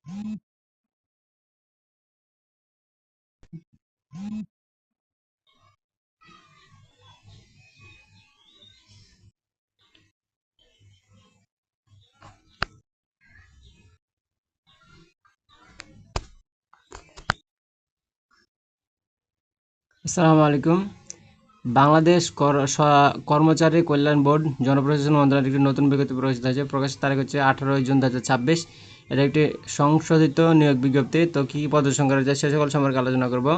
আসসালামু আলাইকুম। বাংলাদেশ কর্মচারী কল্যাণ বোর্ড জনপ্রশাসন মন্ত্রণালয়ের একটি নতুন বিজ্ঞপ্তি প্রকাশিত হয়েছে। প্রকাশের তারিখ হচ্ছে 18 জুন 2026। এটা একটি সংশোধিত নিয়োগ বিজ্ঞপ্তি। তো কী কী পদের সংখ্যা রয়েছে সে সকল সম্পর্কে আলোচনা করব।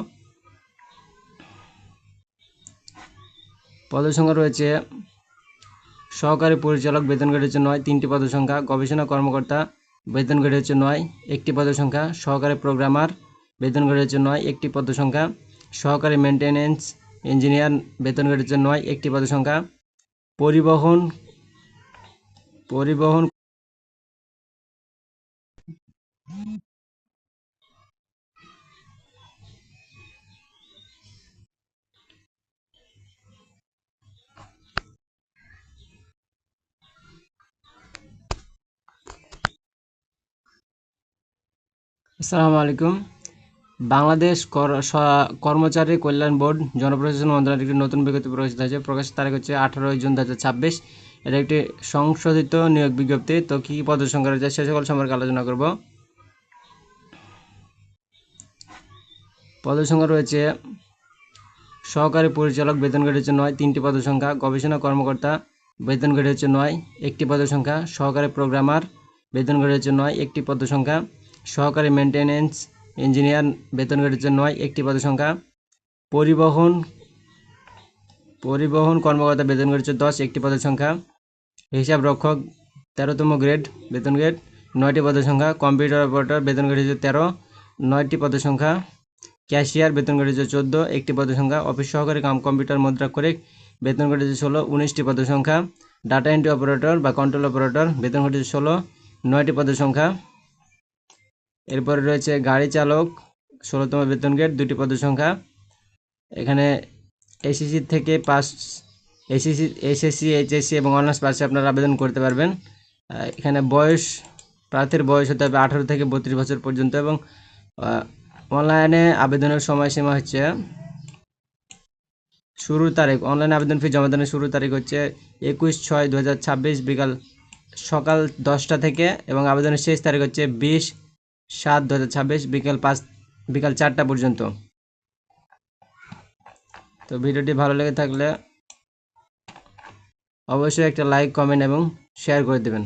পদের সংখ্যা রয়েছে সহকারী পরিচালক, বেতন গ্রেড হচ্ছে 9, 3টি পদের সংখ্যা। গবেষণা কর্মকর্তা, বেতন গ্রেড হচ্ছে 9, 1টি পদের সংখ্যা। সহকারী প্রোগ্রামার, বেতন গ্রেড হচ্ছে 9, 1টি পদের সংখ্যা। সহকারী মেনটেন্যান্স ইঞ্জিনিয়ার, বেতন গ্রেড হচ্ছে 9, 1টি পদের সংখ্যা। পরিবহন পরিবহন আসসালামু আলাইকুম। বাংলাদেশ কর্মচারী কল্যাণ বোর্ড জনপ্রশাসন মন্ত্রণালয়ের একটি নতুন বিজ্ঞপ্তি প্রকাশিত হয়েছে। প্রকাশের তারিখ হচ্ছে 18 জুন 2026। এটা একটি সংশোধিত নিয়োগ বিজ্ঞপ্তি। তো কী কী পদের সংখ্যা রয়েছে সে সকল সম্পর্কে আলোচনা করব। পদের সংখ্যা রয়েছে সহকারী পরিচালক, বেতন গ্রেড হচ্ছে 9, 3টি পদের সংখ্যা। গবেষণা কর্মকর্তা, বেতন গ্রেড হচ্ছে 9, 1টি পদের সংখ্যা। সহকারী প্রোগ্রামার, বেতন গ্রেড হচ্ছে 9, 1টি পদের সংখ্যা। সহকারী মেনটেন্যান্স ইঞ্জিনিয়ার, বেতন গ্রেড হচ্ছে 9, 1টি পদের সংখ্যা। পরিবহন কর্মকর্তা, বেতন গ্রেড হচ্ছে 10, 1টি পদের সংখ্যা। হিসাব রক্ষক 13তম গ্রেড, বেতন গ্রেড 9টি পদের সংখ্যা। কম্পিউটার অপারেটর, বেতন গ্রেড হচ্ছে 13, 9টি পদের সংখ্যা। ক্যাশিয়ার, বেতন গ্রেড হচ্ছে 14, 1টি পদের সংখ্যা। অফিস সহকারী কম্পিউটার মুদ্রাক্ষরিক, বেতন গ্রেড হচ্ছে 16, 19টি পদের সংখ্যা। ডাটা এন্ট্রি অপারেটর বা কন্ট্রোল অপারেটর, বেতন গ্রেড হচ্ছে 16, 9টি পদের সংখ্যা। এরপরে রয়েছে গাড়ি চালক, 16তম বেতন গ্রেড, 2টি পদের সংখ্যা। এখানে এসএসসি থেকে পাস, এসএসসি, এইচএসসি এবং অনার্স পাশে আপনারা আবেদন করতে পারবেন। এখানে প্রার্থীর বয়স হতে হবে 18 থেকে 32 বছর পর্যন্ত এবং অনলাইনে আবেদনের সময়সীমা হচ্ছে শুরুর তারিখ, অনলাইনে আবেদন ফি জমাদানের শুরুর তারিখ হচ্ছে 21/6/2026 সকাল 10টা থেকে এবং আবেদনের শেষ তারিখ হচ্ছে 20/7/2026 বিকাল 4টা পর্যন্ত। তো ভিডিওটি ভালো লেগে থাকলে অবশ্যই একটা লাইক, কমেন্ট এবং শেয়ার করে দেবেন।